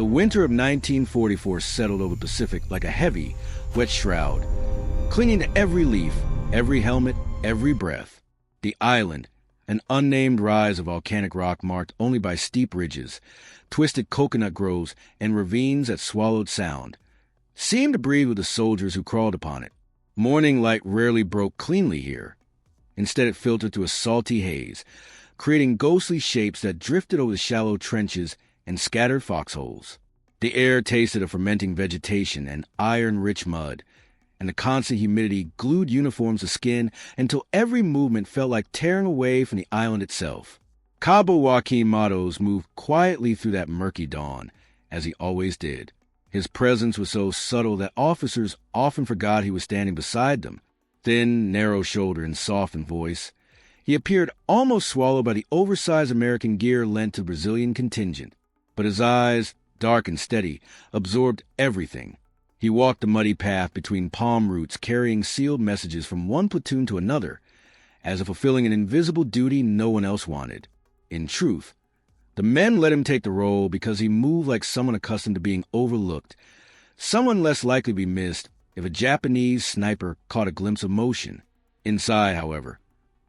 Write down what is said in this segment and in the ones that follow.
The winter of 1944 settled over the Pacific like a heavy, wet shroud, clinging to every leaf, every helmet, every breath. The island, an unnamed rise of volcanic rock marked only by steep ridges, twisted coconut groves, and ravines that swallowed sound, seemed to breathe with the soldiers who crawled upon it. Morning light rarely broke cleanly here. Instead, it filtered through a salty haze, creating ghostly shapes that drifted over the shallow trenches and scattered foxholes. The air tasted of fermenting vegetation and iron-rich mud, and the constant humidity glued uniforms to skin until every movement felt like tearing away from the island itself. Cabo Joaquin Matos moved quietly through that murky dawn, as he always did. His presence was so subtle that officers often forgot he was standing beside them. Thin, narrow-shouldered, and soft in voice, he appeared almost swallowed by the oversized American gear lent to the Brazilian contingent. But his eyes, dark and steady, absorbed everything. He walked the muddy path between palm roots, carrying sealed messages from one platoon to another, as if fulfilling an invisible duty no one else wanted. In truth, the men let him take the role because he moved like someone accustomed to being overlooked, someone less likely to be missed if a Japanese sniper caught a glimpse of motion. Inside, however,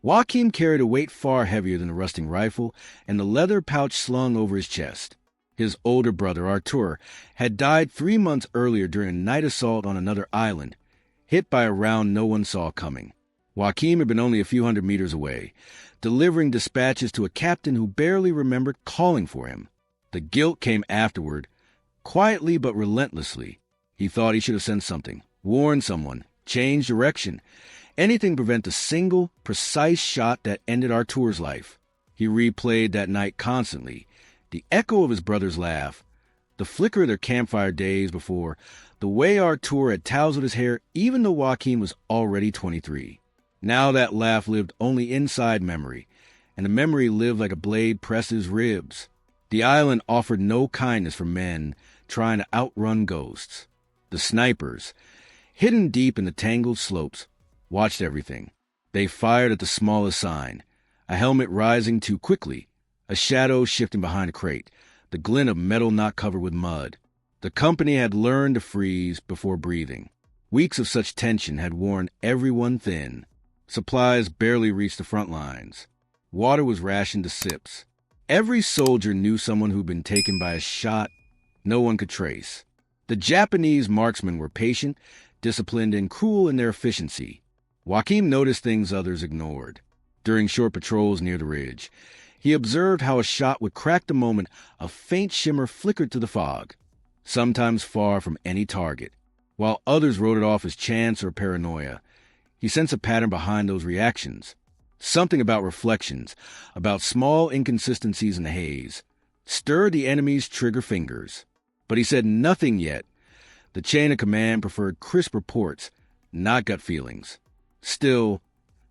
Joaquin carried a weight far heavier than the rusting rifle and the leather pouch slung over his chest. His older brother, Artur, had died 3 months earlier during a night assault on another island, hit by a round no one saw coming. Joaquin had been only a few hundred meters away, delivering dispatches to a captain who barely remembered calling for him. The guilt came afterward, quietly but relentlessly. He thought he should have sent something, warned someone, changed direction, anything to prevent the single, precise shot that ended Artur's life. He replayed that night constantly, the echo of his brother's laugh, the flicker of their campfire days before, the way Artur had tousled his hair even though Joaquin was already 23. Now that laugh lived only inside memory, and the memory lived like a blade pressed his ribs. The island offered no kindness for men trying to outrun ghosts. The snipers, hidden deep in the tangled slopes, watched everything. They fired at the smallest sign, a helmet rising too quickly, a shadow shifting behind a crate, the glint of metal not covered with mud. The company had learned to freeze before breathing. Weeks of such tension had worn everyone thin. Supplies barely reached the front lines. Water was rationed to sips. Every soldier knew someone who'd been taken by a shot no one could trace. The Japanese marksmen were patient, disciplined, and cruel in their efficiency. Joaquin noticed things others ignored. During short patrols near the ridge, he observed how a shot would crack the moment a faint shimmer flickered through the fog, sometimes far from any target. While others wrote it off as chance or paranoia, he sensed a pattern behind those reactions. Something about reflections, about small inconsistencies in the haze, stirred the enemy's trigger fingers. But he said nothing yet. The chain of command preferred crisp reports, not gut feelings. Still,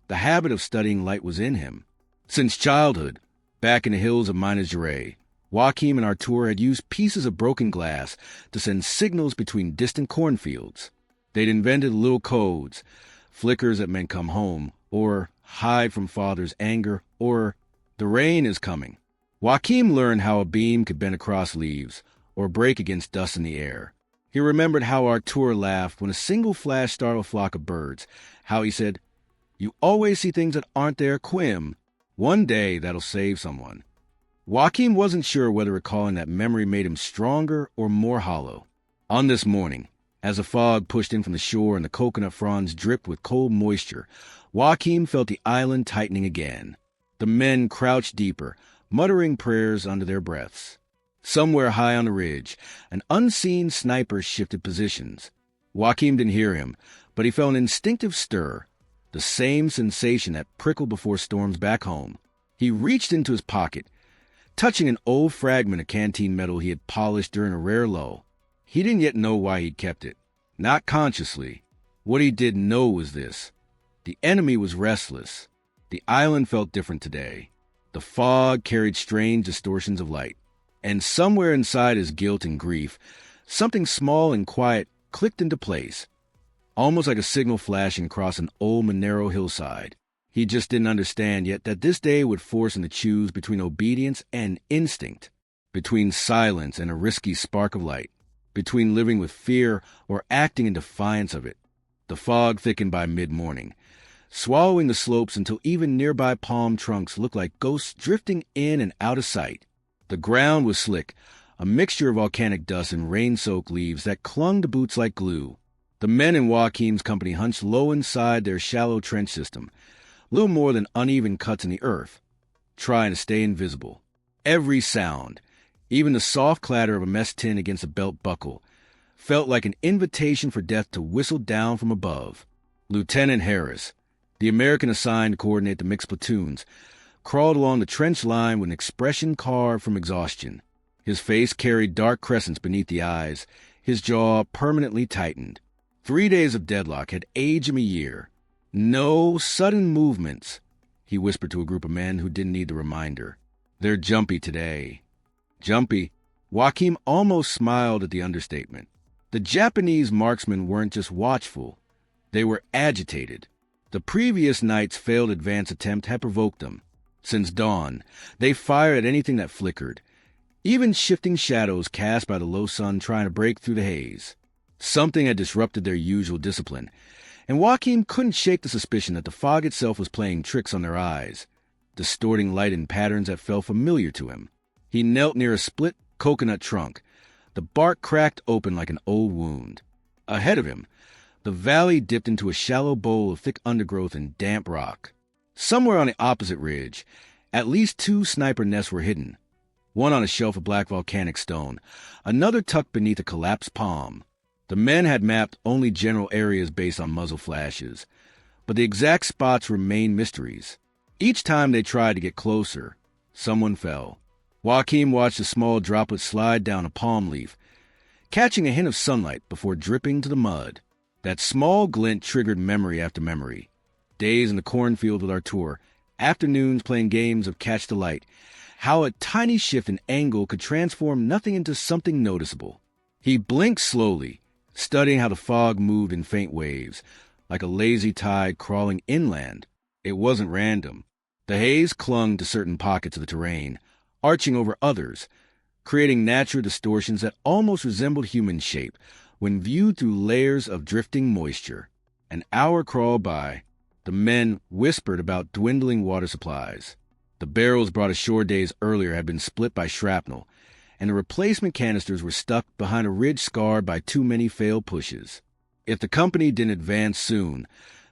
the habit of studying light was in him. Since childhood, back in the hills of Minas Gerais, Joaquin and Artur had used pieces of broken glass to send signals between distant cornfields. They'd invented little codes, flickers that meant come home, or hide from father's anger, or the rain is coming. Joaquin learned how a beam could bend across leaves, or break against dust in the air. He remembered how Artur laughed when a single flash startled a flock of birds, how he said, "You always see things that aren't there, Quim. One day that'll save someone." Joaquin wasn't sure whether recalling that memory made him stronger or more hollow. On this morning, as the fog pushed in from the shore and the coconut fronds dripped with cold moisture, Joaquin felt the island tightening again. The men crouched deeper, muttering prayers under their breaths. Somewhere high on the ridge, an unseen sniper shifted positions. Joaquin didn't hear him, but he felt an instinctive stir, the same sensation that prickled before storms back home. He reached into his pocket, touching an old fragment of canteen metal he had polished during a rare lull. He didn't yet know why he'd kept it. Not consciously. What he did know was this. The enemy was restless. The island felt different today. The fog carried strange distortions of light. And somewhere inside his guilt and grief, something small and quiet clicked into place, almost like a signal flashing across an old Monero hillside. He just didn't understand yet that this day would force him to choose between obedience and instinct. between silence and a risky spark of light, between living with fear or acting in defiance of it. The fog thickened by mid-morning, swallowing the slopes until even nearby palm trunks looked like ghosts drifting in and out of sight. The ground was slick, a mixture of volcanic dust and rain-soaked leaves that clung to boots like glue. The men in Joaquim's company hunched low inside their shallow trench system, little more than uneven cuts in the earth, trying to stay invisible. Every sound, even the soft clatter of a mess tin against a belt buckle, felt like an invitation for death to whistle down from above. Lieutenant Harris, the American assigned to coordinate the mixed platoons, crawled along the trench line with an expression carved from exhaustion. His face carried dark crescents beneath the eyes, his jaw permanently tightened. 3 days of deadlock had aged him a year. No sudden movements, he whispered to a group of men who didn't need the reminder. They're jumpy today. Jumpy? Joaquim almost smiled at the understatement. The Japanese marksmen weren't just watchful. They were agitated. The previous night's failed advance attempt had provoked them. Since dawn, they fired at anything that flickered, even shifting shadows cast by the low sun trying to break through the haze. Something had disrupted their usual discipline, and Joaquim couldn't shake the suspicion that the fog itself was playing tricks on their eyes, distorting light in patterns that felt familiar to him. He knelt near a split coconut trunk, the bark cracked open like an old wound. Ahead of him, the valley dipped into a shallow bowl of thick undergrowth and damp rock. Somewhere on the opposite ridge, at least 2 sniper nests were hidden, one on a shelf of black volcanic stone, another tucked beneath a collapsed palm. The men had mapped only general areas based on muzzle flashes, but the exact spots remained mysteries. Each time they tried to get closer, someone fell. Joaquim watched a small droplet slide down a palm leaf, catching a hint of sunlight before dripping to the mud. That small glint triggered memory after memory. Days in the cornfield with Artur, afternoons playing games of catch the light, how a tiny shift in angle could transform nothing into something noticeable. He blinked slowly, studying how the fog moved in faint waves, like a lazy tide crawling inland. It wasn't random. The haze clung to certain pockets of the terrain, arching over others, creating natural distortions that almost resembled human shape when viewed through layers of drifting moisture. An hour crawled by. The men whispered about dwindling water supplies. The barrels brought ashore days earlier had been split by shrapnel, and the replacement canisters were stuck behind a ridge scarred by too many failed pushes. If the company didn't advance soon,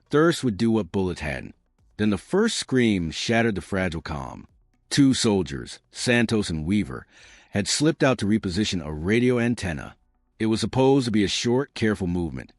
thirst would do what bullets hadn't. Then the first scream shattered the fragile calm. 2 soldiers, Santos and Weaver, had slipped out to reposition a radio antenna. It was supposed to be a short, careful movement.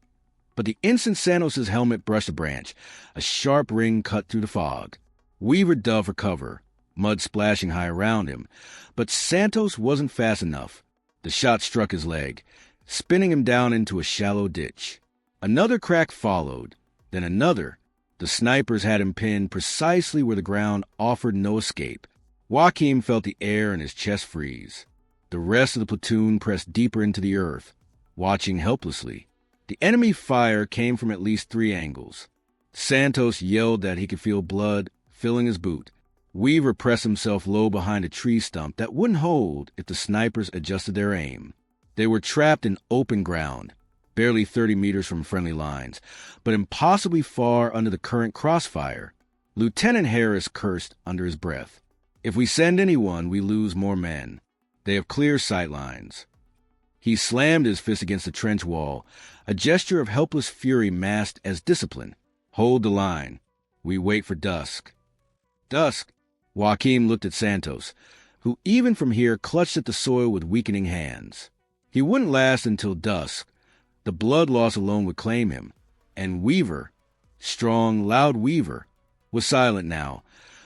But the instant Santos's helmet brushed a branch, a sharp ring cut through the fog. Weaver dove for cover, mud splashing high around him, but Santos wasn't fast enough. The shot struck his leg, spinning him down into a shallow ditch. Another crack followed, then another. The snipers had him pinned precisely where the ground offered no escape. Joaquim felt the air in his chest freeze. The rest of the platoon pressed deeper into the earth, watching helplessly. The enemy fire came from at least 3 angles. Santos yelled that he could feel blood filling his boot. Weaver pressed himself low behind a tree stump that wouldn't hold if the snipers adjusted their aim. They were trapped in open ground, barely 30 meters from friendly lines, but impossibly far under the current crossfire. Lieutenant Harris cursed under his breath. If we send anyone, we lose more men. They have clear sight lines. He slammed his fist against the trench wall, a gesture of helpless fury masked as discipline. Hold the line. We wait for dusk. Dusk? Joaquim looked at Santos, who even from here clutched at the soil with weakening hands. He wouldn't last until dusk. The blood loss alone would claim him. And Weaver, strong, loud Weaver, was silent now.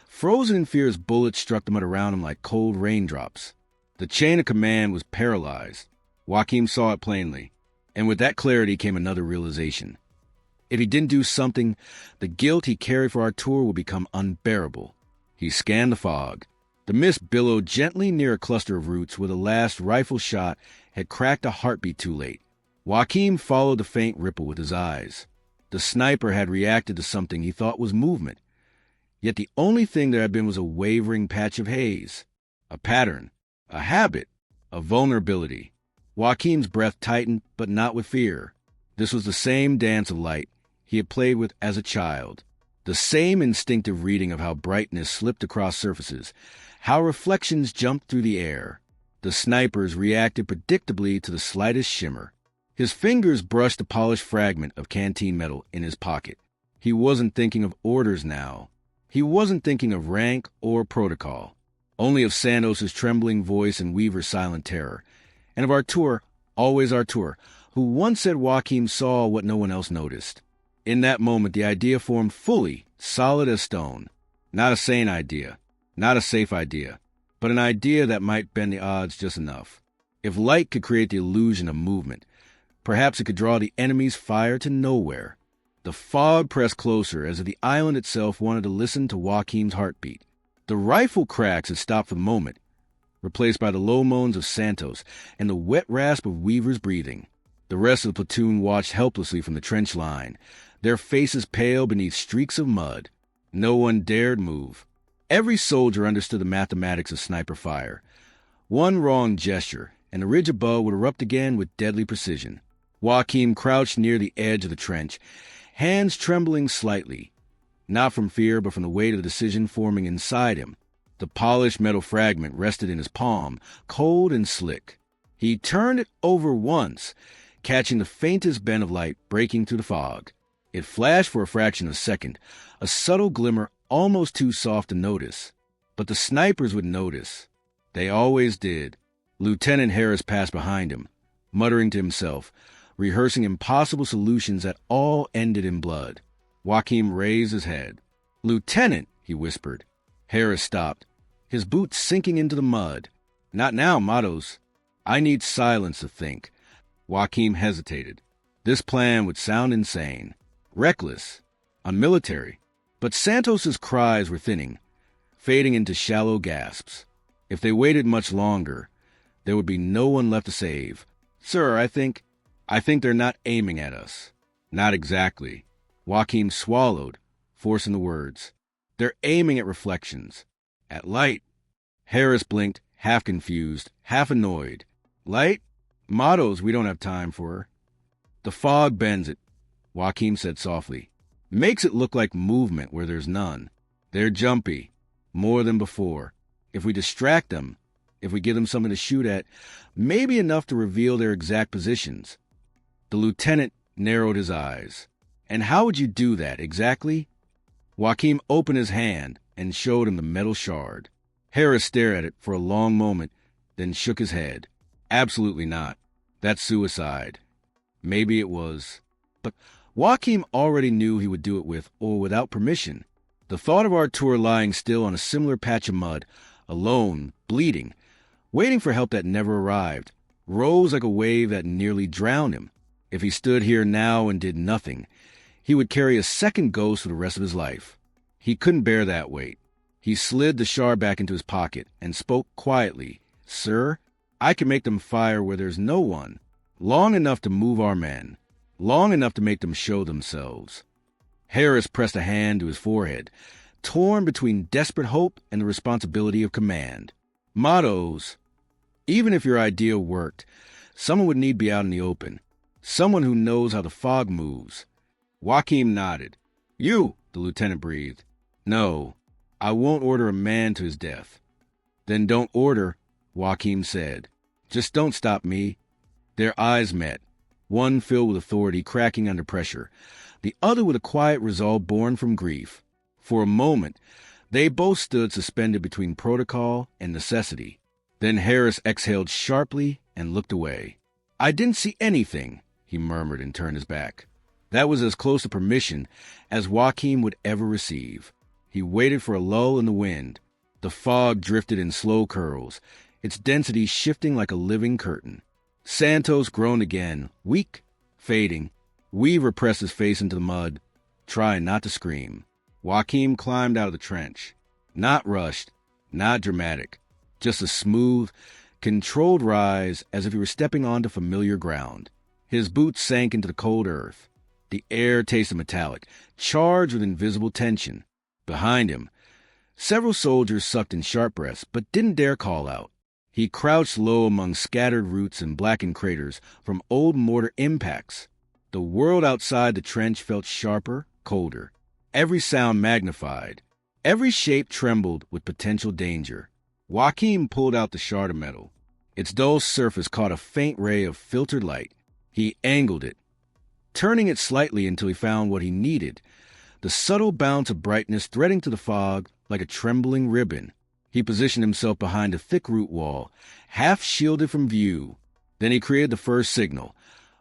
Frozen in fear as bullets struck the mud around him like cold raindrops. The chain of command was paralyzed. Joaquim saw it plainly, and with that clarity came another realization. If he didn't do something, the guilt he carried for Artur would become unbearable. He scanned the fog. The mist billowed gently near a cluster of roots where the last rifle shot had cracked a heartbeat too late. Joaquim followed the faint ripple with his eyes. The sniper had reacted to something he thought was movement. Yet the only thing there had been was a wavering patch of haze. A pattern. A habit, a vulnerability. Joachim's breath tightened, but not with fear. This was the same dance of light he had played with as a child, the same instinctive reading of how brightness slipped across surfaces, how reflections jumped through the air. The snipers reacted predictably to the slightest shimmer. His fingers brushed a polished fragment of canteen metal in his pocket. He wasn't thinking of orders now. He wasn't thinking of rank or protocol, only of Santos's trembling voice and Weaver's silent terror, and of Artur, always Artur, who once said Joachim saw what no one else noticed. In that moment, the idea formed fully, solid as stone. Not a sane idea, not a safe idea, but an idea that might bend the odds just enough. If light could create the illusion of movement, perhaps it could draw the enemy's fire to nowhere. The fog pressed closer as if the island itself wanted to listen to Joachim's heartbeat. The rifle cracks had stopped for the moment, replaced by the low moans of Santos and the wet rasp of Weaver's breathing. The rest of the platoon watched helplessly from the trench line, their faces pale beneath streaks of mud. No one dared move. Every soldier understood the mathematics of sniper fire. One wrong gesture, and the ridge above would erupt again with deadly precision. Joachim crouched near the edge of the trench, hands trembling slightly, not from fear but from the weight of the decision forming inside him. The polished metal fragment rested in his palm, cold and slick. He turned it over once, catching the faintest bend of light breaking through the fog. It flashed for a fraction of a second, a subtle glimmer almost too soft to notice. But the snipers would notice. They always did. Lieutenant Harris passed behind him, muttering to himself, rehearsing impossible solutions that all ended in blood. Joachim raised his head. "Lieutenant," he whispered. Harris stopped, his boots sinking into the mud. "Not now, Matos. I need silence to think." Joachim hesitated. This plan would sound insane, reckless, unmilitary. But Santos's cries were thinning, fading into shallow gasps. If they waited much longer, there would be no one left to save. "Sir, I think they're not aiming at us." "Not exactly." Joachim swallowed, forcing the words. "They're aiming at reflections. At light." Harris blinked, half confused, half annoyed. "Light? Mottos we don't have time for." "The fog bends it," Joachim said softly. "Makes it look like movement where there's none. They're jumpy, more than before. If we distract them, if we give them something to shoot at, maybe enough to reveal their exact positions." The lieutenant narrowed his eyes. "And how would you do that, exactly?" Joachim opened his hand and showed him the metal shard. Harris stared at it for a long moment, then shook his head. "Absolutely not. That's suicide." Maybe it was. But Joachim already knew he would do it with or without permission. The thought of Artur lying still on a similar patch of mud, alone, bleeding, waiting for help that never arrived, rose like a wave that nearly drowned him. If he stood here now and did nothing, he would carry a second ghost for the rest of his life. He couldn't bear that weight. He slid the shard back into his pocket and spoke quietly. "Sir, I can make them fire where there's no one, long enough to move our men, long enough to make them show themselves." Harris pressed a hand to his forehead, torn between desperate hope and the responsibility of command. "Mottos. Even if your idea worked, someone would need to be out in the open, someone who knows how the fog moves." Joachim nodded. "You," the lieutenant breathed. "No, I won't order a man to his death." "Then don't order," Joachim said. "Just don't stop me." Their eyes met, one filled with authority cracking under pressure, the other with a quiet resolve born from grief. For a moment, they both stood suspended between protocol and necessity. Then Harris exhaled sharply and looked away. "I didn't see anything," he murmured and turned his back. That was as close to permission as Joachim would ever receive. He waited for a lull in the wind. The fog drifted in slow curls, its density shifting like a living curtain. Santos groaned again, weak, fading. Weaver pressed his face into the mud, trying not to scream. Joachim climbed out of the trench. Not rushed, not dramatic, just a smooth, controlled rise as if he were stepping onto familiar ground. His boots sank into the cold earth. The air tasted metallic, charged with invisible tension. Behind him, several soldiers sucked in sharp breaths, but didn't dare call out. He crouched low among scattered roots and blackened craters from old mortar impacts. The world outside the trench felt sharper, colder. Every sound magnified. Every shape trembled with potential danger. Joachim pulled out the shard of metal. Its dull surface caught a faint ray of filtered light. He angled it, turning it slightly until he found what he needed, the subtle bounce of brightness threading through the fog like a trembling ribbon. He positioned himself behind a thick root wall, half shielded from view. Then he created the first signal,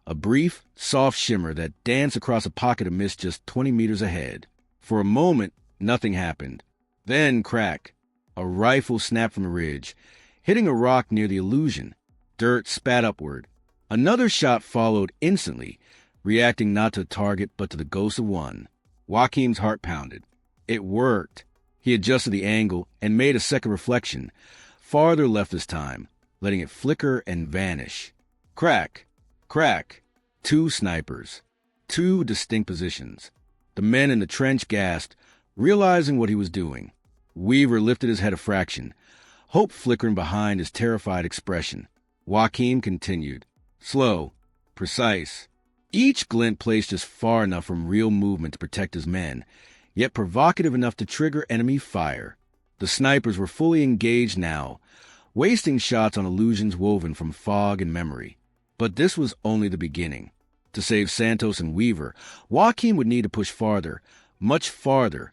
a brief, soft shimmer that danced across a pocket of mist just 20 meters ahead. For a moment, nothing happened. Then, crack, a rifle snapped from a ridge, hitting a rock near the illusion. Dirt spat upward. Another shot followed instantly, reacting not to the target but to the ghost of one. Joachim's heart pounded. It worked. He adjusted the angle and made a second reflection, farther left this time, letting it flicker and vanish. Crack! Crack! 2 snipers. 2 distinct positions. The men in the trench gasped, realizing what he was doing. Weaver lifted his head a fraction, hope flickering behind his terrified expression. Joachim continued. Slow. Precise. Each glint placed just far enough from real movement to protect his men, yet provocative enough to trigger enemy fire. The snipers were fully engaged now, wasting shots on illusions woven from fog and memory. But this was only the beginning. To save Santos and Weaver, Joachim would need to push farther, much farther,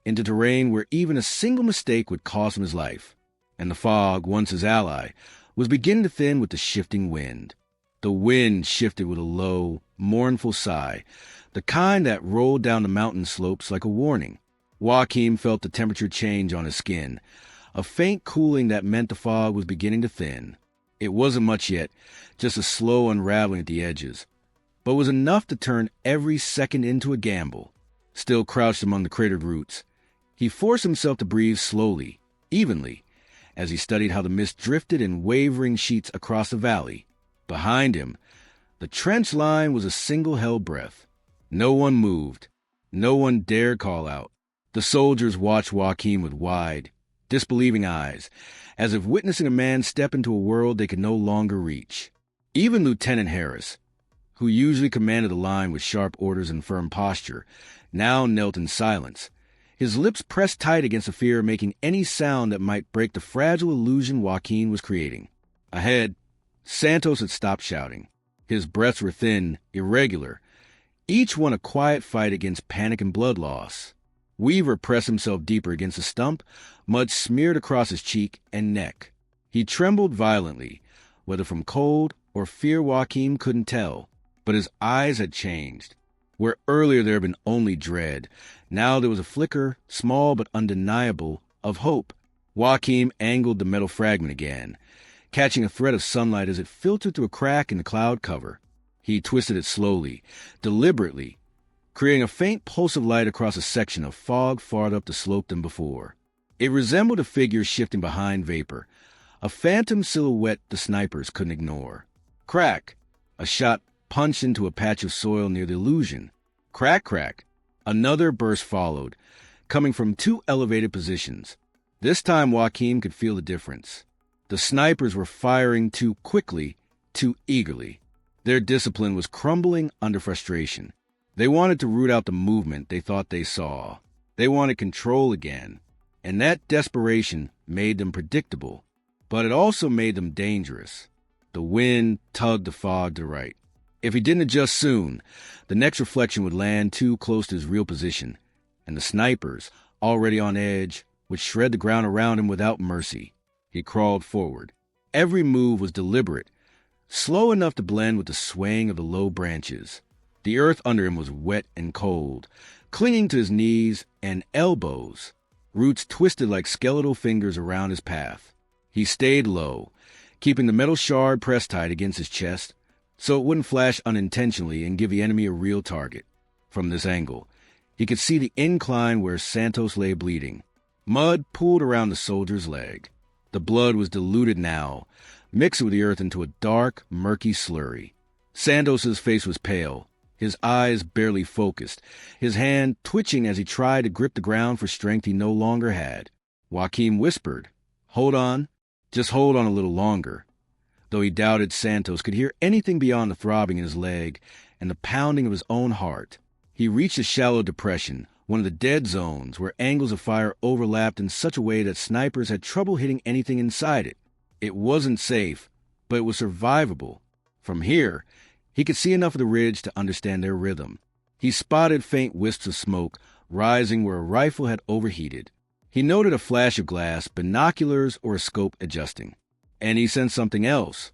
into terrain where even a single mistake would cost him his life. And the fog, once his ally, was beginning to thin with the shifting wind. The wind shifted with a low, mournful sigh, the kind that rolled down the mountain slopes like a warning. Joachim felt the temperature change on his skin, a faint cooling that meant the fog was beginning to thin. It wasn't much yet, just a slow unraveling at the edges, but was enough to turn every second into a gamble. Still crouched among the cratered roots, he forced himself to breathe slowly, evenly, as he studied how the mist drifted in wavering sheets across the valley. Behind him, the trench line was a single held breath. No one moved. No one dared call out. The soldiers watched Joachim with wide, disbelieving eyes, as if witnessing a man step into a world they could no longer reach. Even Lieutenant Harris, who usually commanded the line with sharp orders and firm posture, now knelt in silence, his lips pressed tight against the fear of making any sound that might break the fragile illusion Joachim was creating. Ahead, Santos had stopped shouting. His breaths were thin, irregular, each one a quiet fight against panic and blood loss. Weaver pressed himself deeper against a stump, mud smeared across his cheek and neck. He trembled violently, whether from cold or fear Joachim couldn't tell, but his eyes had changed. Where earlier there had been only dread, now there was a flicker, small but undeniable, of hope. Joachim angled the metal fragment again, catching a thread of sunlight as it filtered through a crack in the cloud cover. He twisted it slowly, deliberately, creating a faint pulse of light across a section of fog farther up the slope than before. It resembled a figure shifting behind vapor, a phantom silhouette the snipers couldn't ignore. Crack! A shot punched into a patch of soil near the illusion. Crack, crack! Another burst followed, coming from 2 elevated positions. This time Joachim could feel the difference. The snipers were firing too quickly, too eagerly. Their discipline was crumbling under frustration. They wanted to root out the movement they thought they saw. They wanted control again. And that desperation made them predictable, but it also made them dangerous. The wind tugged the fog to right. If he didn't adjust soon, the next reflection would land too close to his real position, and the snipers, already on edge, would shred the ground around him without mercy. He crawled forward. Every move was deliberate, slow enough to blend with the swaying of the low branches. The earth under him was wet and cold, clinging to his knees and elbows. Roots twisted like skeletal fingers around his path. He stayed low, keeping the metal shard pressed tight against his chest so it wouldn't flash unintentionally and give the enemy a real target. From this angle, he could see the incline where Santos lay bleeding. Mud pooled around the soldier's leg. The blood was diluted now, mixing with the earth into a dark, murky slurry. Santos's face was pale, his eyes barely focused, his hand twitching as he tried to grip the ground for strength he no longer had. Joachim whispered, "Hold on." Just hold on a little longer. Though he doubted Santos could hear anything beyond the throbbing in his leg and the pounding of his own heart. He reached a shallow depression, one of the dead zones where angles of fire overlapped in such a way that snipers had trouble hitting anything inside it. It wasn't safe, but it was survivable. From here, he could see enough of the ridge to understand their rhythm. He spotted faint wisps of smoke rising where a rifle had overheated. He noted a flash of glass, binoculars, or a scope adjusting. And he sensed something else: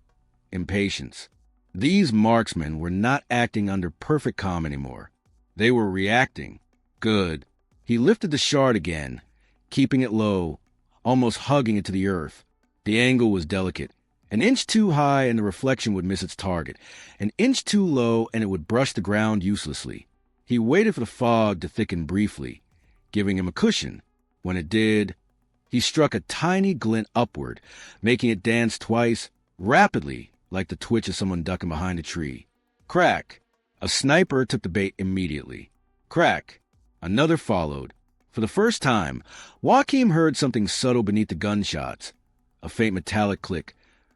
impatience. These marksmen were not acting under perfect calm anymore. They were reacting. Good. He lifted the shard again, keeping it low, almost hugging it to the earth. The angle was delicate. An inch too high and the reflection would miss its target. An inch too low and it would brush the ground uselessly. He waited for the fog to thicken briefly, giving him a cushion. When it did, he struck a tiny glint upward, making it dance twice, rapidly, like the twitch of someone ducking behind a tree. Crack! A sniper took the bait immediately. Crack! Another followed. For the first time, Joachim heard something subtle beneath the gunshots. A faint metallic click,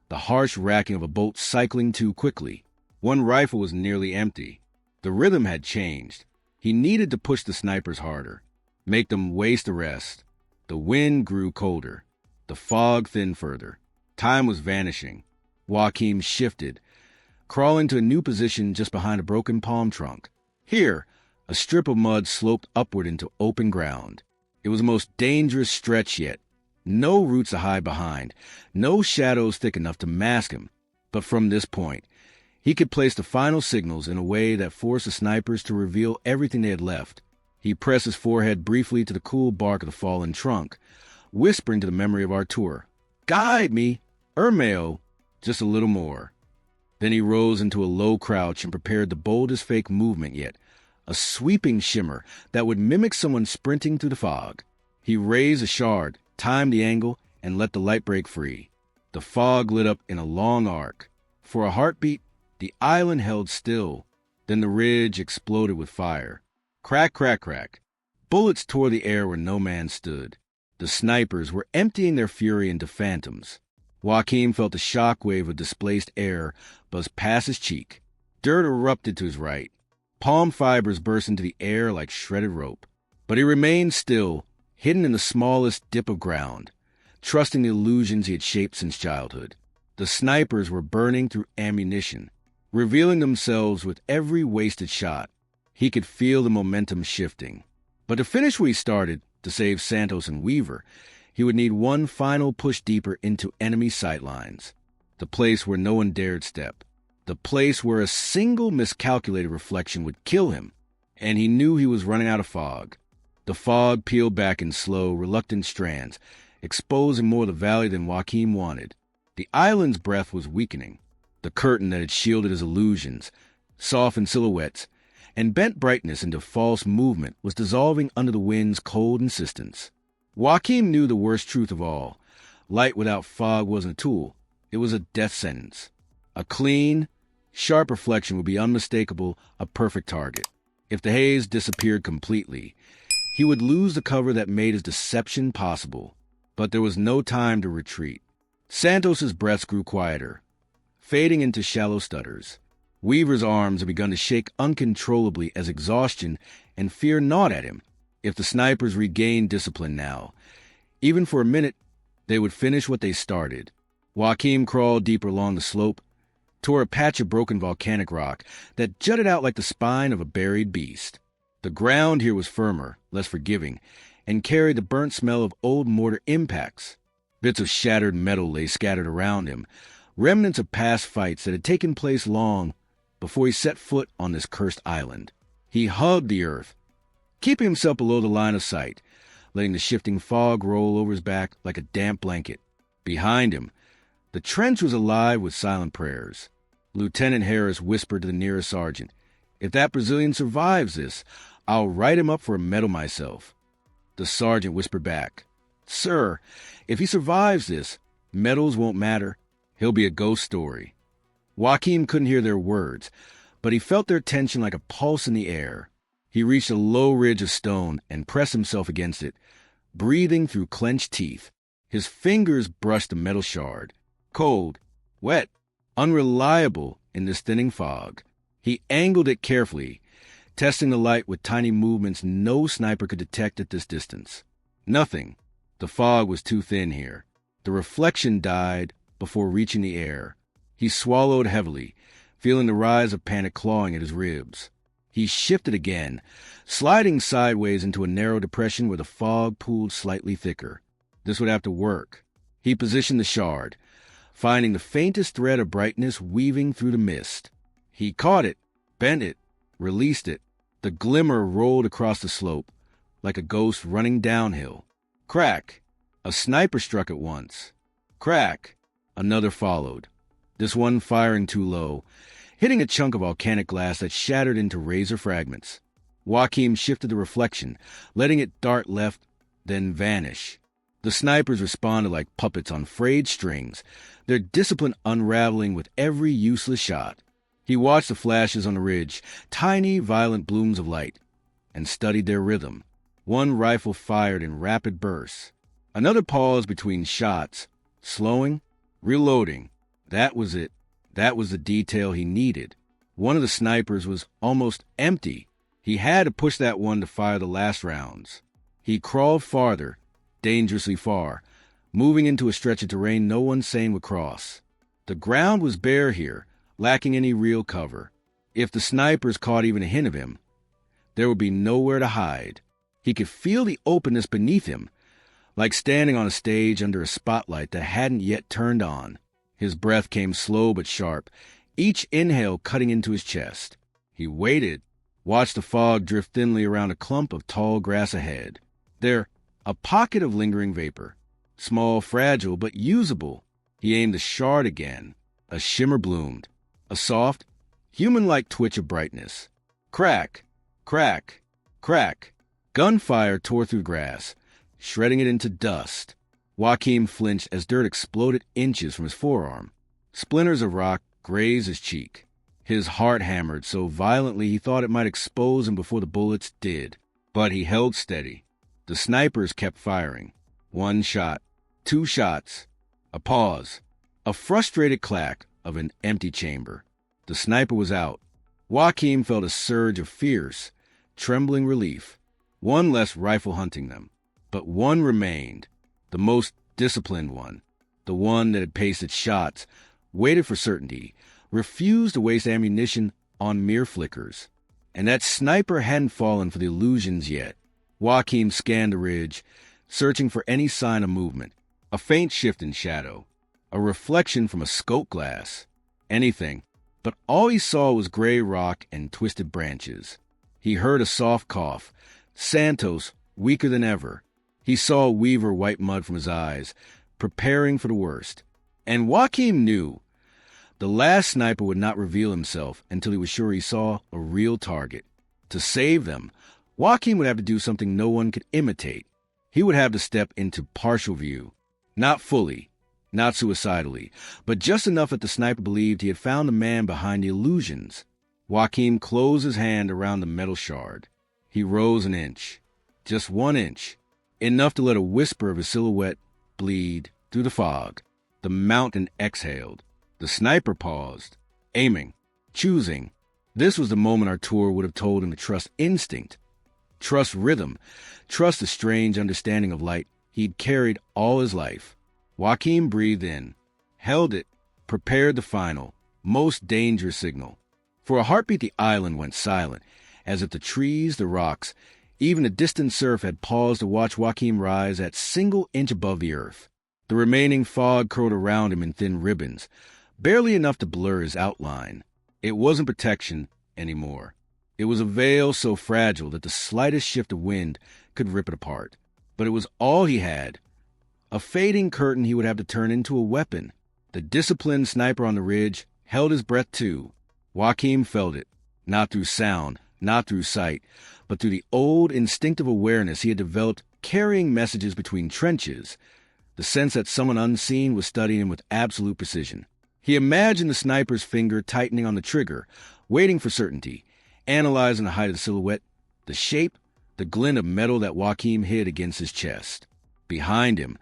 the harsh racking of a bolt cycling too quickly. One rifle was nearly empty. The rhythm had changed. He needed to push the snipers harder, make them waste the rest. The wind grew colder. The fog thinned further. Time was vanishing. Joachim shifted, crawling to a new position just behind a broken palm trunk. Here, a strip of mud sloped upward into open ground. It was the most dangerous stretch yet. No roots to hide behind, no shadows thick enough to mask him. But from this point, he could place the final signals in a way that forced the snipers to reveal everything they had left. He pressed his forehead briefly to the cool bark of the fallen trunk, whispering to the memory of Artur, "Guide me, Ermeo, just a little more." Then he rose into a low crouch and prepared the boldest fake movement yet, a sweeping shimmer that would mimic someone sprinting through the fog. He raised a shard, timed the angle, and let the light break free. The fog lit up in a long arc. For a heartbeat, the island held still. Then the ridge exploded with fire. Crack, crack, crack. Bullets tore the air where no man stood. The snipers were emptying their fury into phantoms. Joachim felt a shockwave of displaced air buzz past his cheek. Dirt erupted to his right. Palm fibers burst into the air like shredded rope. But he remained still, hidden in the smallest dip of ground, trusting the illusions he had shaped since childhood. The snipers were burning through ammunition, revealing themselves with every wasted shot. He could feel the momentum shifting. But to finish what he started, to save Santos and Weaver, he would need one final push deeper into enemy sightlines. The place where no one dared step. The place where a single miscalculated reflection would kill him. And he knew he was running out of fog. The fog peeled back in slow, reluctant strands, exposing more of the valley than Joachim wanted. The island's breath was weakening. The curtain that had shielded his illusions, softened silhouettes, and bent brightness into false movement, was dissolving under the wind's cold insistence. Joachim knew the worst truth of all. Light without fog wasn't a tool. It was a death sentence. A clean, sharp reflection would be unmistakable, a perfect target. If the haze disappeared completely, he would lose the cover that made his deception possible. But there was no time to retreat. Santos's breaths grew quieter, fading into shallow stutters. Weaver's arms had begun to shake uncontrollably as exhaustion and fear gnawed at him. If the snipers regained discipline now, even for a minute, they would finish what they started. Joachim crawled deeper along the slope, tore a patch of broken volcanic rock that jutted out like the spine of a buried beast. The ground here was firmer, less forgiving, and carried the burnt smell of old mortar impacts. Bits of shattered metal lay scattered around him, remnants of past fights that had taken place long before he set foot on this cursed island. He hugged the earth, keeping himself below the line of sight, letting the shifting fog roll over his back like a damp blanket. Behind him, the trench was alive with silent prayers. Lieutenant Harris whispered to the nearest sergeant, "If that Brazilian survives this, I'll write him up for a medal myself." The sergeant whispered back, "Sir, if he survives this, medals won't matter. He'll be a ghost story." Joachim couldn't hear their words, but he felt their tension like a pulse in the air. He reached a low ridge of stone and pressed himself against it, breathing through clenched teeth. His fingers brushed the metal shard. Cold, wet, unreliable in this thinning fog. He angled it carefully, testing the light with tiny movements no sniper could detect at this distance. Nothing. The fog was too thin here. The reflection died before reaching the air. He swallowed heavily, feeling the rise of panic clawing at his ribs. He shifted again, sliding sideways into a narrow depression where the fog pooled slightly thicker. This would have to work. He positioned the shard, finding the faintest thread of brightness weaving through the mist. He caught it, bent it, released it. The glimmer rolled across the slope, like a ghost running downhill. Crack! A sniper struck at once. Crack! Another followed, this one firing too low, hitting a chunk of volcanic glass that shattered into razor fragments. Joachim shifted the reflection, letting it dart left, then vanish. The snipers responded like puppets on frayed strings, their discipline unraveling with every useless shot. He watched the flashes on the ridge, tiny, violent blooms of light, and studied their rhythm. One rifle fired in rapid bursts. Another paused between shots, slowing, reloading. That was it. That was the detail he needed. One of the snipers was almost empty. He had to push that one to fire the last rounds. He crawled farther, dangerously far, moving into a stretch of terrain no one sane would cross. The ground was bare here, lacking any real cover. If the snipers caught even a hint of him, there would be nowhere to hide. He could feel the openness beneath him, like standing on a stage under a spotlight that hadn't yet turned on. His breath came slow but sharp, each inhale cutting into his chest. He waited, watched the fog drift thinly around a clump of tall grass ahead. There, a pocket of lingering vapor. Small, fragile, but usable. He aimed the shard again. A shimmer bloomed. A soft, human-like twitch of brightness. Crack! Crack! Crack! Gunfire tore through grass, shredding it into dust. Joachim flinched as dirt exploded inches from his forearm. Splinters of rock grazed his cheek. His heart hammered so violently he thought it might expose him before the bullets did. But he held steady. The snipers kept firing. One shot. Two shots. A pause. A frustrated clack of an empty chamber. The sniper was out. Joachim felt a surge of fierce, trembling relief. One less rifle hunting them. But one remained. The most disciplined one. The one that had paced its shots, waited for certainty, refused to waste ammunition on mere flickers. And that sniper hadn't fallen for the illusions yet. Joachim scanned the ridge, searching for any sign of movement. A faint shift in shadow. A reflection from a scope glass. Anything. But all he saw was gray rock and twisted branches. He heard a soft cough. Santos, weaker than ever. He saw Weaver wipe mud from his eyes, preparing for the worst. And Joachim knew the last sniper would not reveal himself until he was sure he saw a real target. To save them, Joachim would have to do something no one could imitate. He would have to step into partial view. Not fully, not suicidally, but just enough that the sniper believed he had found the man behind the illusions. Joachim closed his hand around the metal shard. He rose an inch. Just 1 inch. Enough to let a whisper of his silhouette bleed through the fog. The mountain exhaled. The sniper paused, aiming, choosing. This was the moment Artur would have told him to trust instinct, trust rhythm, trust the strange understanding of light he'd carried all his life. Joachim breathed in, held it, prepared the final, most dangerous signal. For a heartbeat, the island went silent, as if the trees, the rocks, even the distant surf had paused to watch Joachim rise that single inch above the earth. The remaining fog curled around him in thin ribbons, barely enough to blur his outline. It wasn't protection anymore. It was a veil so fragile that the slightest shift of wind could rip it apart. But it was all he had. A fading curtain he would have to turn into a weapon. The disciplined sniper on the ridge held his breath too. Joachim felt it, not through sound, not through sight, but through the old instinctive awareness he had developed carrying messages between trenches, the sense that someone unseen was studying him with absolute precision. He imagined the sniper's finger tightening on the trigger, waiting for certainty, analyzing the height of the silhouette, the shape, the glint of metal that Joachim hid against his chest. Behind him,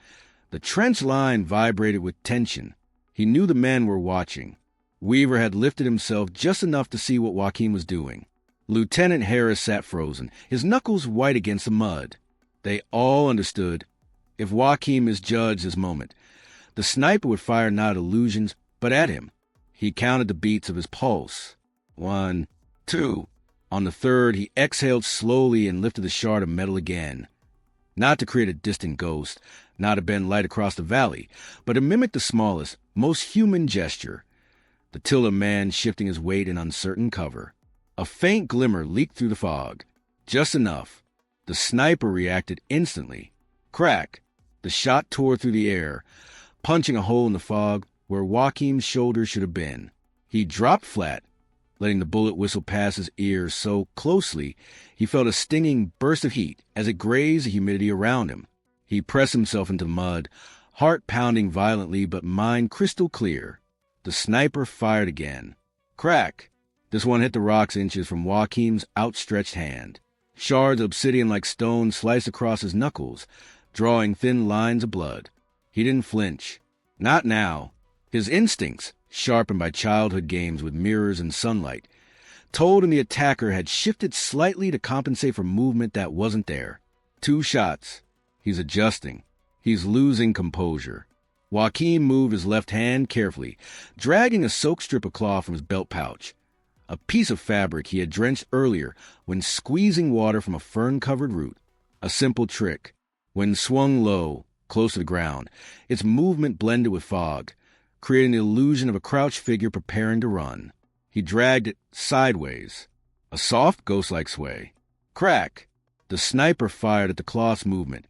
The trench line vibrated with tension. He knew the men were watching. Weaver had lifted himself just enough to see what Joaquin was doing. Lieutenant Harris sat frozen, his knuckles white against the mud. They all understood. If Joaquin misjudged his moment, the sniper would fire not at illusions, but at him. He counted the beats of his pulse. 1, 2. On the third, he exhaled slowly and lifted the shard of metal again. Not to create a distant ghost, not to bend light across the valley, but to mimic the smallest, most human gesture. The tiller man shifting his weight in uncertain cover. A faint glimmer leaked through the fog. Just enough. The sniper reacted instantly. Crack! The shot tore through the air, punching a hole in the fog where Joaquin's shoulder should have been. He dropped flat, letting the bullet whistle past his ears so closely he felt a stinging burst of heat as it grazed the humidity around him. He pressed himself into the mud, heart pounding violently but mind crystal clear. The sniper fired again. Crack! This one hit the rocks inches from Joaquin's outstretched hand. Shards of obsidian-like stone sliced across his knuckles, drawing thin lines of blood. He didn't flinch. Not now. His instincts, sharpened by childhood games with mirrors and sunlight, told him the attacker had shifted slightly to compensate for movement that wasn't there. 2 shots. He's adjusting. He's losing composure. Joaquin moved his left hand carefully, dragging a soaked strip of cloth from his belt pouch. A piece of fabric he had drenched earlier when squeezing water from a fern-covered root. A simple trick. When swung low, close to the ground, its movement blended with fog, creating the illusion of a crouched figure preparing to run. He dragged it sideways. A soft, ghost-like sway. Crack! The sniper fired at the cloth's movement,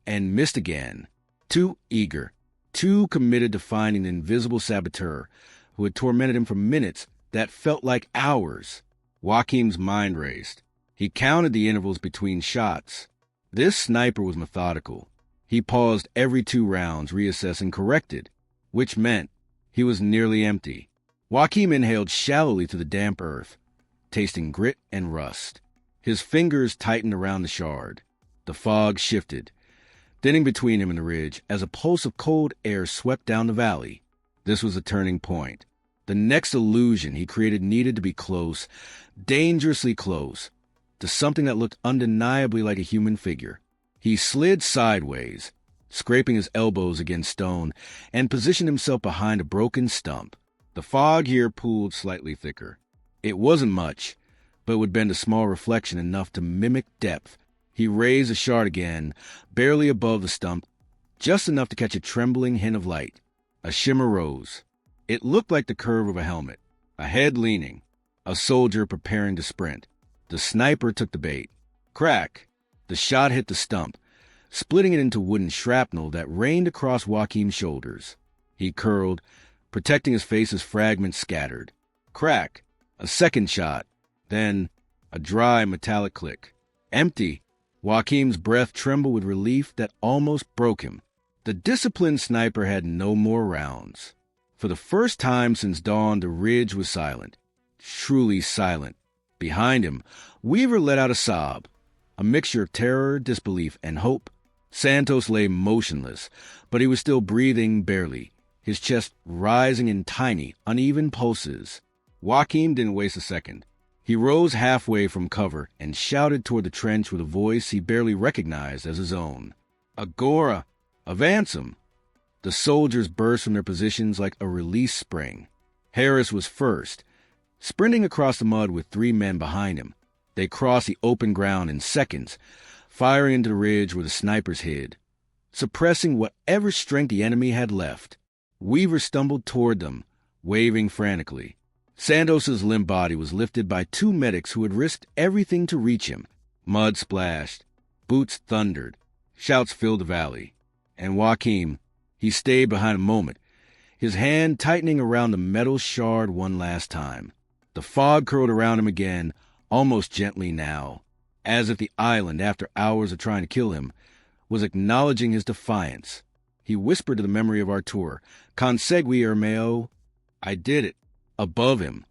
and missed again. Too eager, too committed to finding the invisible saboteur who had tormented him for minutes that felt like hours. Joaquin's mind raced. He counted the intervals between shots. This sniper was methodical. He paused every 2 rounds, reassessed and corrected, which meant he was nearly empty. Joaquin inhaled shallowly to the damp earth, tasting grit and rust. His fingers tightened around the shard. The fog shifted, thinning between him and the ridge as a pulse of cold air swept down the valley. This was a turning point. The next illusion he created needed to be close, dangerously close, to something that looked undeniably like a human figure. He slid sideways, scraping his elbows against stone, and positioned himself behind a broken stump. The fog here pooled slightly thicker. It wasn't much, but would bend a small reflection enough to mimic depth. He raised the shard again, barely above the stump, just enough to catch a trembling hint of light. A shimmer rose. It looked like the curve of a helmet, a head leaning, a soldier preparing to sprint. The sniper took the bait. Crack! The shot hit the stump, splitting it into wooden shrapnel that rained across Joaquin's shoulders. He curled, protecting his face as fragments scattered. Crack! A second shot. Then a dry metallic click. Empty. Joaquin's breath trembled with relief that almost broke him. The disciplined sniper had no more rounds. For the first time since dawn, the ridge was silent. Truly silent. Behind him, Weaver let out a sob, a mixture of terror, disbelief, and hope. Santos lay motionless, but he was still breathing barely, his chest rising in tiny, uneven pulses. Joaquin didn't waste a second. He rose halfway from cover and shouted toward the trench with a voice he barely recognized as his own. "Agora! Advance 'em!" The soldiers burst from their positions like a release spring. Harris was first, sprinting across the mud with 3 men behind him. They crossed the open ground in seconds, firing into the ridge where the snipers hid, suppressing whatever strength the enemy had left. Weaver stumbled toward them, waving frantically. Santos's limp body was lifted by 2 medics who had risked everything to reach him. Mud splashed, boots thundered, shouts filled the valley. And Joaquin, he stayed behind a moment, his hand tightening around the metal shard one last time. The fog curled around him again, almost gently now, as if the island, after hours of trying to kill him, was acknowledging his defiance. He whispered to the memory of Artur, "Consegui, Ermeo." I did it. Above him,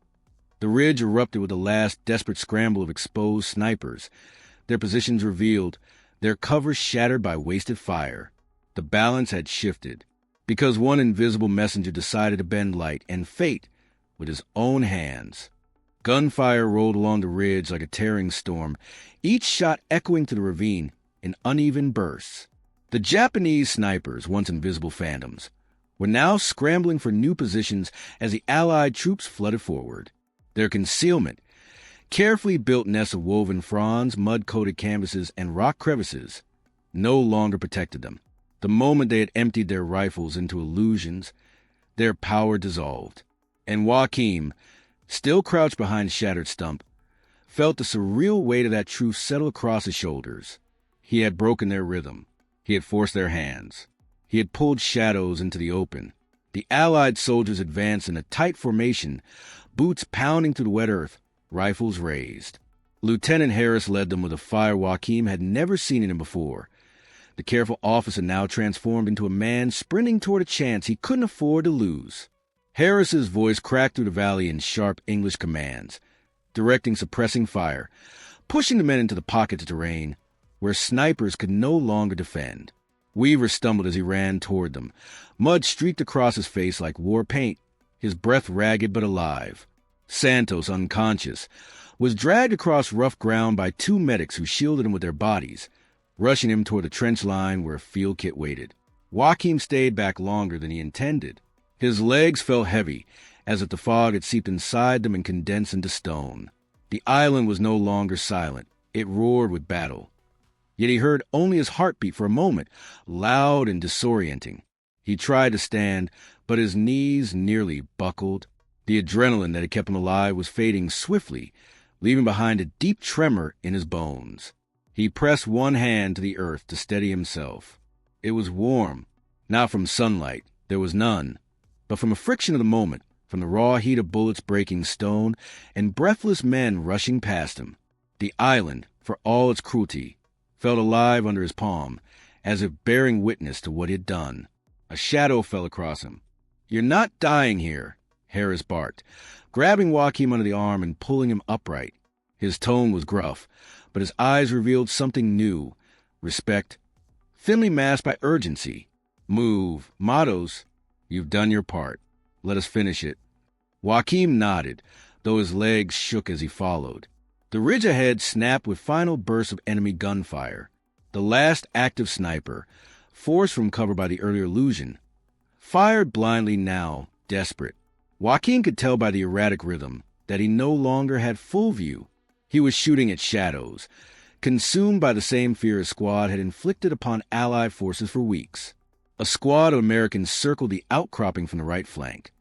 the ridge erupted with a last desperate scramble of exposed snipers, their positions revealed, their cover shattered by wasted fire. The balance had shifted, because one invisible messenger decided to bend light and fate with his own hands. Gunfire rolled along the ridge like a tearing storm, each shot echoing to the ravine in uneven bursts. The Japanese snipers, once invisible phantoms, were now scrambling for new positions as the Allied troops flooded forward. Their concealment, carefully built nests of woven fronds, mud-coated canvases, and rock crevices, no longer protected them. The moment they had emptied their rifles into illusions, their power dissolved. And Joachim, still crouched behind a shattered stump, felt the surreal weight of that truth settle across his shoulders. He had broken their rhythm. He had forced their hands. He had pulled shadows into the open. The Allied soldiers advanced in a tight formation, boots pounding through the wet earth, rifles raised. Lieutenant Harris led them with a fire Joachim had never seen in him before. The careful officer now transformed into a man sprinting toward a chance he couldn't afford to lose. Harris's voice cracked through the valley in sharp English commands, directing suppressing fire, pushing the men into the pockets of terrain where snipers could no longer defend. Weaver stumbled as he ran toward them. Mud streaked across his face like war paint, his breath ragged but alive. Santos, unconscious, was dragged across rough ground by two medics who shielded him with their bodies, rushing him toward the trench line where a field kit waited. Joachim stayed back longer than he intended. His legs felt heavy, as if the fog had seeped inside them and condensed into stone. The island was no longer silent. It roared with battle. Yet he heard only his heartbeat for a moment, loud and disorienting. He tried to stand, but his knees nearly buckled. The adrenaline that had kept him alive was fading swiftly, leaving behind a deep tremor in his bones. He pressed one hand to the earth to steady himself. It was warm, not from sunlight, there was none, but from a friction of the moment, from the raw heat of bullets breaking stone and breathless men rushing past him. The island, for all its cruelty, felt alive under his palm, as if bearing witness to what he had done. A shadow fell across him. "You're not dying here," Harris barked, grabbing Joachim under the arm and pulling him upright. His tone was gruff, but his eyes revealed something new, respect, thinly masked by urgency. "Move. Mottos. You've done your part. Let us finish it." Joachim nodded, though his legs shook as he followed. The ridge ahead snapped with final bursts of enemy gunfire. The last active sniper, forced from cover by the earlier illusion, fired blindly now, desperate. Joachim could tell by the erratic rhythm that he no longer had full view. He was shooting at shadows, consumed by the same fear his squad had inflicted upon Allied forces for weeks. A squad of Americans circled the outcropping from the right flank,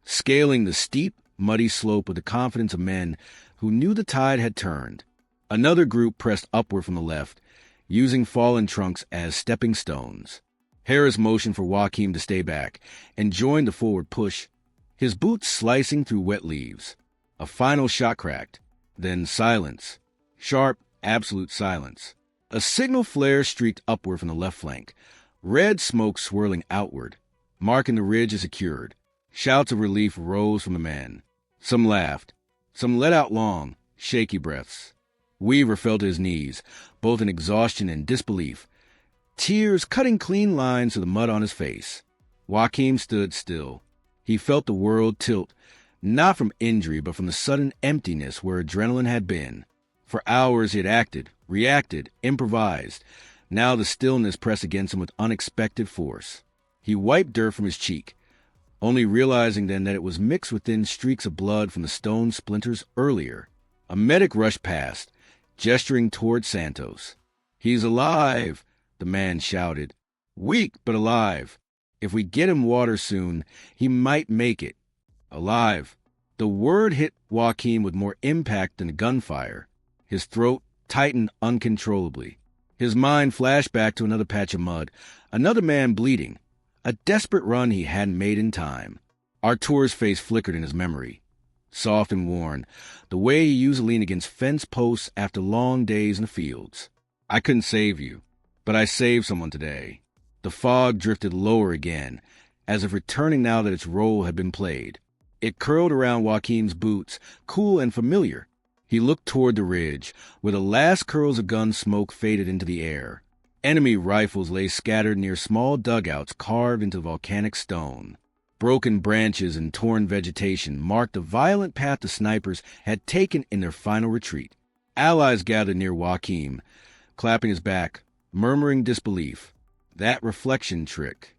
scaling the steep, muddy slope with the confidence of men who knew the tide had turned. Another group pressed upward from the left, using fallen trunks as stepping stones. Harris motioned for Joachim to stay back and joined the forward push, his boots slicing through wet leaves. A final shot cracked, then silence. Sharp, absolute silence. A signal flare streaked upward from the left flank, red smoke swirling outward, marking the ridge as secured. Shouts of relief rose from the men. Some laughed. Some let out long, shaky breaths. Weaver fell to his knees, both in exhaustion and disbelief, tears cutting clean lines through the mud on his face. Joachim stood still. He felt the world tilt, not from injury, but from the sudden emptiness where adrenaline had been. For hours he had acted, reacted, improvised. Now the stillness pressed against him with unexpected force. He wiped dirt from his cheek, only realizing then that it was mixed with thin streaks of blood from the stone splinters earlier. A medic rushed past, gesturing toward Santos. "He's alive," the man shouted. "Weak, but alive. If we get him water soon, he might make it. Alive." The word hit Joachim with more impact than the gunfire. His throat tightened uncontrollably. His mind flashed back to another patch of mud, another man bleeding, a desperate run he hadn't made in time. Artur's face flickered in his memory, soft and worn, the way he used to lean against fence posts after long days in the fields. "I couldn't save you, but I saved someone today." The fog drifted lower again, as if returning now that its role had been played. It curled around Joachim's boots, cool and familiar. He looked toward the ridge, where the last curls of gun smoke faded into the air. Enemy rifles lay scattered near small dugouts carved into volcanic stone. Broken branches and torn vegetation marked the violent path the snipers had taken in their final retreat. Allies gathered near Joachim, clapping his back, murmuring disbelief. That reflection trick.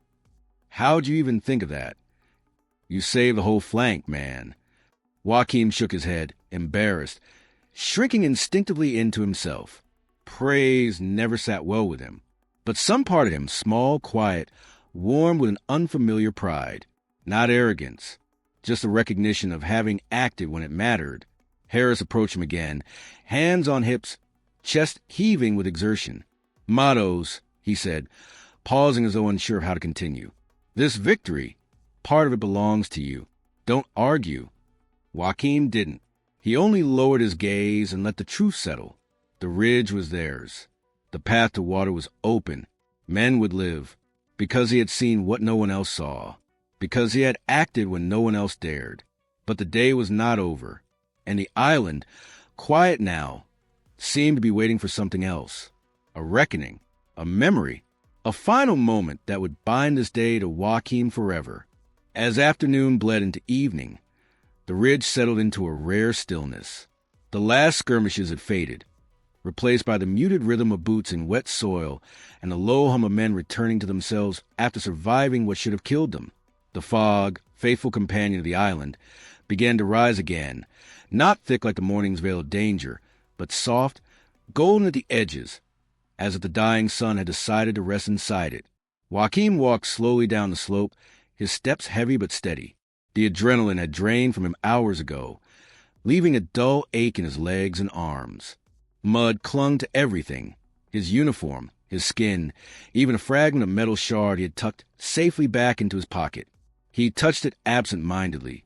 How'd you even think of that? You saved the whole flank, man. Joachim shook his head, embarrassed, shrinking instinctively into himself. Praise never sat well with him. But some part of him, small, quiet, warm with an unfamiliar pride. Not arrogance, just a recognition of having acted when it mattered. Harris approached him again, hands on hips, chest heaving with exertion. Mottos, he said, pausing as though unsure of how to continue. This victory, part of it belongs to you. Don't argue. Joachim didn't. He only lowered his gaze and let the truth settle. The ridge was theirs. The path to water was open. Men would live, because he had seen what no one else saw. Because he had acted when no one else dared. But the day was not over, and the island, quiet now, seemed to be waiting for something else. A reckoning, a memory, a final moment that would bind this day to Joachim forever. As afternoon bled into evening, the ridge settled into a rare stillness. The last skirmishes had faded, replaced by the muted rhythm of boots in wet soil and the low hum of men returning to themselves after surviving what should have killed them. The fog, faithful companion of the island, began to rise again, not thick like the morning's veil of danger, but soft, golden at the edges, as if the dying sun had decided to rest inside it. Joachim walked slowly down the slope, his steps heavy but steady. The adrenaline had drained from him hours ago, leaving a dull ache in his legs and arms. Mud clung to everything, his uniform, his skin, even a fragment of metal shard he had tucked safely back into his pocket. He touched it absent-mindedly,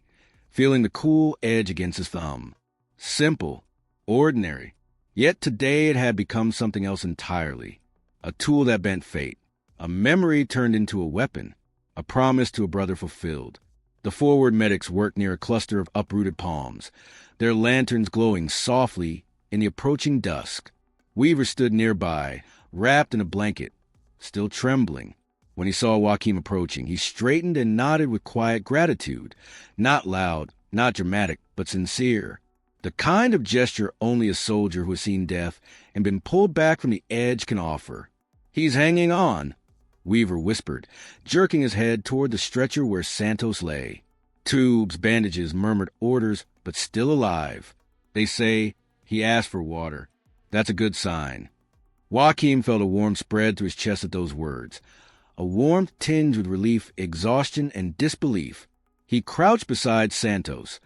feeling the cool edge against his thumb. Simple, ordinary, yet today it had become something else entirely. A tool that bent fate, a memory turned into a weapon, a promise to a brother fulfilled. The forward medics worked near a cluster of uprooted palms, their lanterns glowing softly in the approaching dusk. Weaver stood nearby, wrapped in a blanket, still trembling. When he saw Joachim approaching, he straightened and nodded with quiet gratitude, not loud, not dramatic, but sincere. The kind of gesture only a soldier who has seen death and been pulled back from the edge can offer. He's hanging on, Weaver whispered, jerking his head toward the stretcher where Santos lay. Tubes, bandages murmured orders, but still alive. They say he asked for water. That's a good sign. Joachim felt a warm spread through his chest at those words, a warmth tinged with relief, exhaustion, and disbelief. He crouched beside Santos,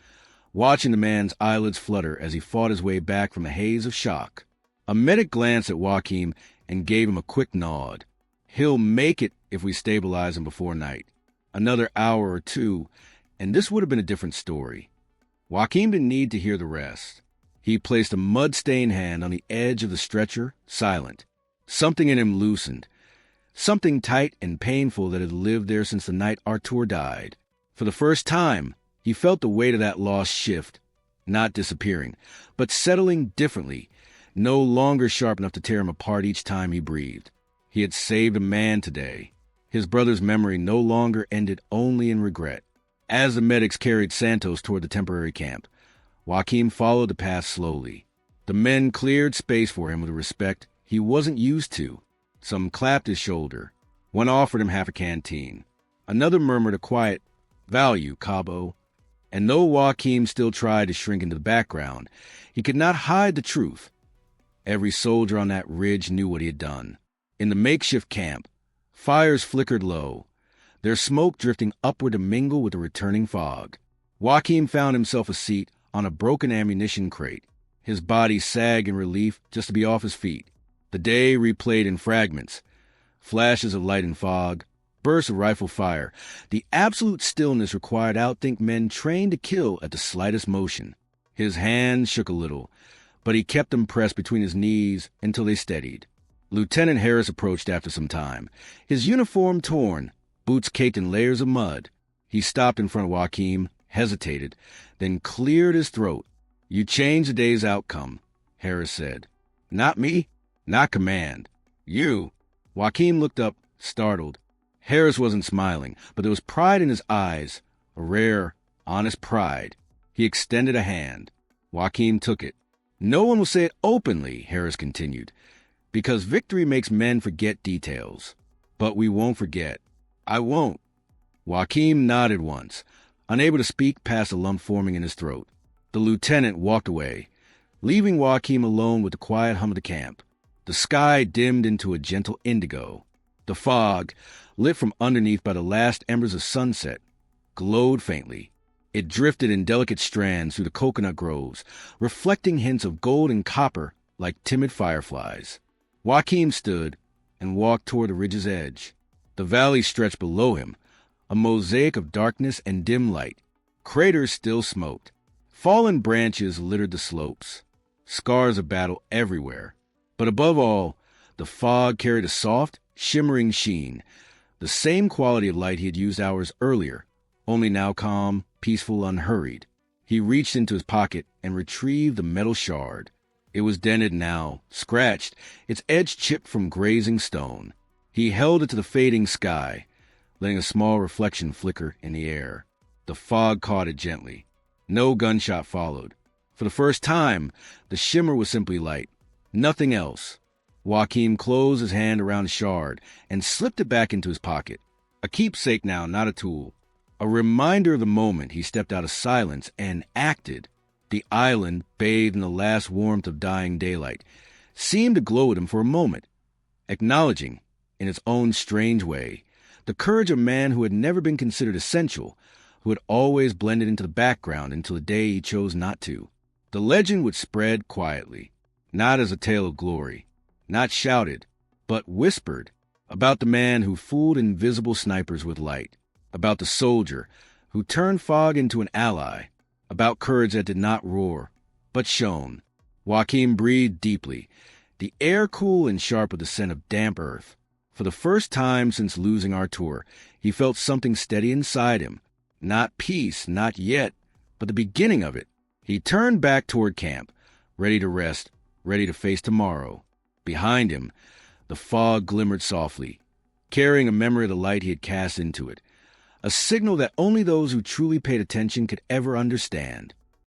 watching the man's eyelids flutter as he fought his way back from a haze of shock. A medic glanced at Joachim and gave him a quick nod. He'll make it if we stabilize him before night. Another hour or two, and this would have been a different story. Joachim didn't need to hear the rest. He placed a mud-stained hand on the edge of the stretcher, silent. Something in him loosened. Something tight and painful that had lived there since the night Artur died. For the first time, he felt the weight of that loss shift, not disappearing, but settling differently, no longer sharp enough to tear him apart each time he breathed. He had saved a man today. His brother's memory no longer ended only in regret. As the medics carried Santos toward the temporary camp, Joachim followed the path slowly. The men cleared space for him with a respect he wasn't used to. Some clapped his shoulder. One offered him half a canteen. Another murmured a quiet, "Value, Cabo." And though Joachim still tried to shrink into the background, he could not hide the truth. Every soldier on that ridge knew what he had done. In the makeshift camp, fires flickered low, their smoke drifting upward to mingle with the returning fog. Joachim found himself a seat on a broken ammunition crate, his body sag in relief just to be off his feet. The day replayed in fragments, flashes of light and fog, bursts of rifle fire. The absolute stillness required outthink men trained to kill at the slightest motion. His hands shook a little, but he kept them pressed between his knees until they steadied. Lieutenant Harris approached after some time, his uniform torn, boots caked in layers of mud. He stopped in front of Joachim, hesitated, then cleared his throat. "You changed the day's outcome," Harris said. "Not me, not command. You." Joaquin looked up, startled. Harris wasn't smiling, but there was pride in his eyes, a rare, honest pride. He extended a hand. Joaquin took it. No one will say it openly, Harris continued, because victory makes men forget details. But we won't forget. I won't. Joaquin nodded once, unable to speak past a lump forming in his throat. The lieutenant walked away, leaving Joaquin alone with the quiet hum of the camp. The sky dimmed into a gentle indigo. The fog, lit from underneath by the last embers of sunset, glowed faintly. It drifted in delicate strands through the coconut groves, reflecting hints of gold and copper like timid fireflies. Joaquin stood and walked toward the ridge's edge. The valley stretched below him, a mosaic of darkness and dim light. Craters still smoked. Fallen branches littered the slopes. Scars of battle everywhere. But above all, the fog carried a soft, shimmering sheen, the same quality of light he had used hours earlier, only now calm, peaceful, unhurried. He reached into his pocket and retrieved the metal shard. It was dented now, scratched, its edge chipped from grazing stone. He held it to the fading sky, letting a small reflection flicker in the air. The fog caught it gently. No gunshot followed. For the first time, the shimmer was simply light, nothing else. Joaquin closed his hand around the shard and slipped it back into his pocket. A keepsake now, not a tool. A reminder of the moment he stepped out of silence and acted. The island, bathed in the last warmth of dying daylight, seemed to glow at him for a moment, acknowledging, in its own strange way, the courage of a man who had never been considered essential, who had always blended into the background until the day he chose not to. The legend would spread quietly, not as a tale of glory, not shouted, but whispered, about the man who fooled invisible snipers with light, about the soldier who turned fog into an ally, about courage that did not roar, but shone. Joaquin breathed deeply, the air cool and sharp with the scent of damp earth. For the first time since losing Artur, he felt something steady inside him. Not peace, not yet, but the beginning of it. He turned back toward camp, ready to rest, ready to face tomorrow. Behind him, the fog glimmered softly, carrying a memory of the light he had cast into it, a signal that only those who truly paid attention could ever understand.